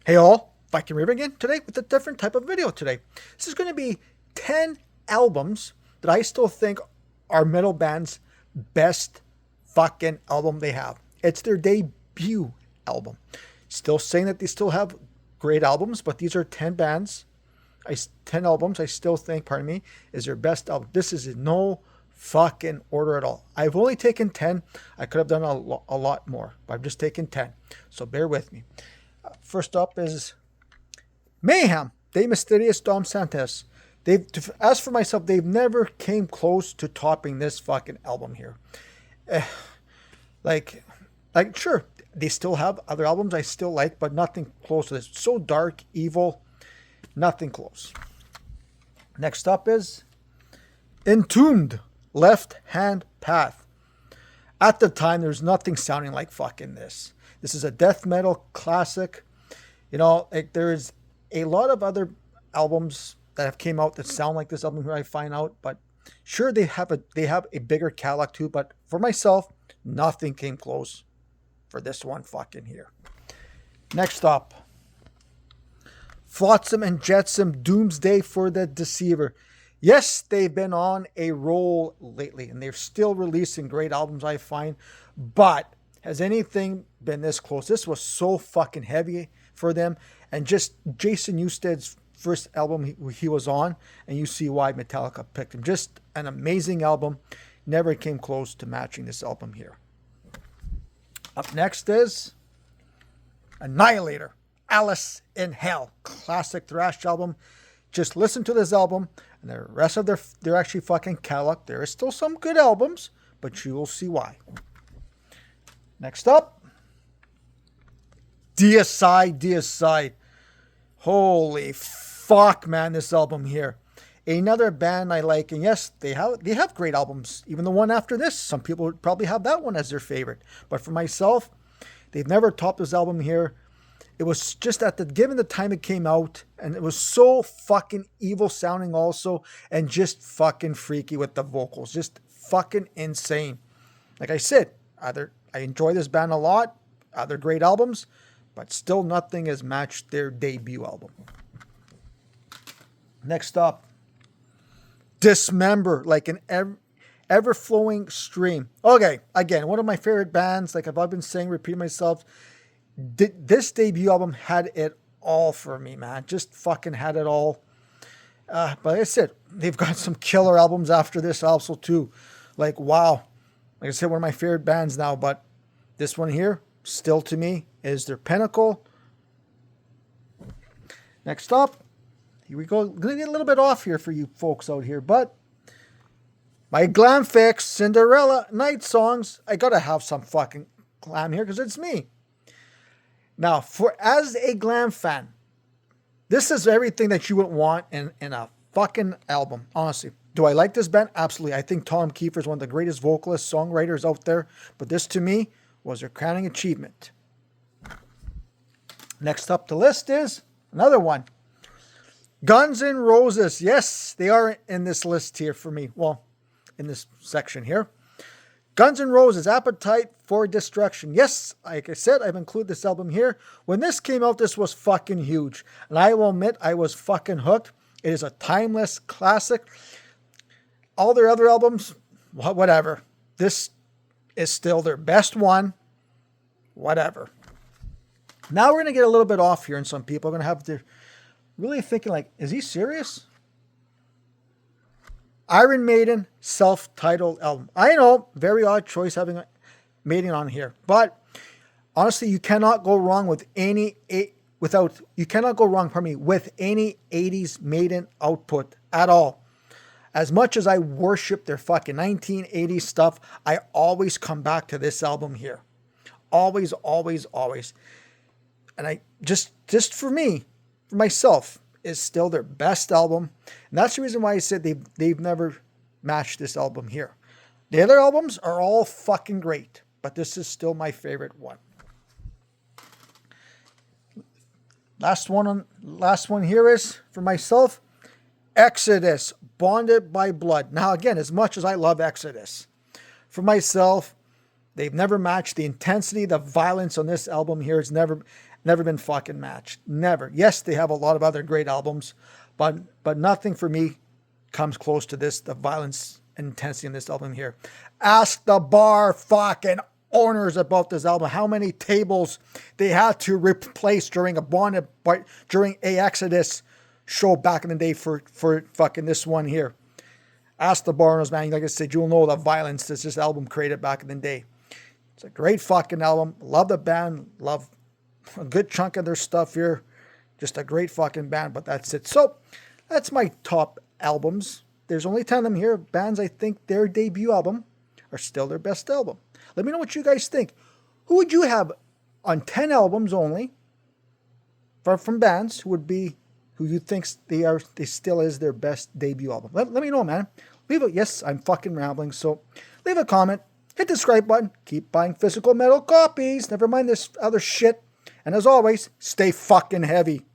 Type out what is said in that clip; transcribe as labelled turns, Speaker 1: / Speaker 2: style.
Speaker 1: Hey all, Viking River again today with a different type of video today. This is going to be 10 albums that I still think are metal band's best fucking album they have. It's their debut album. Still saying that they still have great albums, but these are 10 bands, 10 albums I still think, pardon me, is their best album. This is in no fucking order at all. I've only taken 10. I could have done a lot more, but I've just taken 10. So bear with me. First up is Mayhem, De Mysterious Dom Santos. As for myself, they've never came close to topping this fucking album here. Like, sure, they still have other albums I still like, but nothing close to this. So dark, evil, nothing close. Next up is Entombed, Left Hand Path. At the time, there's nothing sounding like fucking this. This is a death metal classic. You know, like there's a lot of other albums that have came out that sound like this album here, I find out, but sure they have a bigger catalog too, but for myself, nothing came close for this one fucking here. Next up, Flotsam and Jetsam, Doomsday for the Deceiver. Yes, they've been on a roll lately, and they're still releasing great albums, I find, but has anything been this close? This was so fucking heavy for them, and just Jason Newsted's first album he was on, and you see why Metallica picked him. Just an amazing album. Never came close to matching this album here. Up next is Annihilator, Alice in Hell, classic thrash album. Just listen to this album, and the rest of their actually fucking catalog. There is still some good albums, but you will see why. Next up, Deicide. Holy fuck, man, this album here. Another band I like, and yes, they have great albums. Even the one after this, some people would probably have that one as their favorite. But for myself, they've never topped this album here. It was just given the time it came out, and it was so fucking evil sounding also, and just fucking freaky with the vocals. Just fucking insane. Like I said, I enjoy this band a lot, other great albums, but still nothing has matched their debut album. Next up, Dismember, like an ever-flowing stream. Okay, again, one of my favorite bands, like I've been saying, repeating myself, this debut album had it all for me, man. Just fucking had it all. But like I said, they've got some killer albums after this also too. Like, wow. Like I said, one of my favorite bands now, but this one here, still to me, is their pinnacle. Next up, here we go. Gonna get a little bit off here for you folks out here, but my glam fix, Cinderella Night Songs. I gotta have some fucking glam here because it's me. Now, as a glam fan, this is everything that you would want in a fucking album, honestly. Do I like this band? Absolutely. I think Tom Kiefer is one of the greatest vocalists, songwriters out there. But this, to me, was their crowning achievement. Next up the list is another one. Guns N' Roses. Yes, they are in this list here for me. Well, in this section here. Guns N' Roses, Appetite for Destruction. Yes, like I said, I've included this album here. When this came out, this was fucking huge. And I will admit, I was fucking hooked. It is a timeless classic. All their other albums, whatever. This is still their best one. Whatever. Now we're going to get a little bit off here, and some people are going to have to really thinking like, is he serious? Iron Maiden self-titled album. I know, very odd choice having Maiden on here, but honestly, you cannot go wrong with any 80s Maiden output at all. As much as I worship their fucking 1980s stuff, I always come back to this album here. Always, always, always. And I just for me, for myself, is still their best album. And that's the reason why I said they've never matched this album here. The other albums are all fucking great, but this is still my favorite one. Last one here is, for myself, Exodus, Bonded by Blood. Now again, as much as I love Exodus, for myself, They've never matched the intensity, the violence on this album here. It's never been fucking matched. Never. Yes, they have a lot of other great albums, but nothing for me comes close to this, the violence and intensity in this album here. Ask the bar fucking owners about this album how many tables they had to replace during a Exodus show back in the day for fucking this one here. Ask the bar owners, man. Like I said, you'll know the violence that this album created back in the day. It's a great fucking album. Love the band. Love a good chunk of their stuff here. Just a great fucking band, but that's it. So that's my top albums. There's only 10 of them here. Bands, I think their debut album are still their best album. Let me know what you guys think. Who would you have on 10 albums only from bands who you think they still is their best debut album? Let me know, man. Yes, I'm fucking rambling, so leave a comment, hit the subscribe button, keep buying physical metal copies, never mind this other shit, and as always, stay fucking heavy.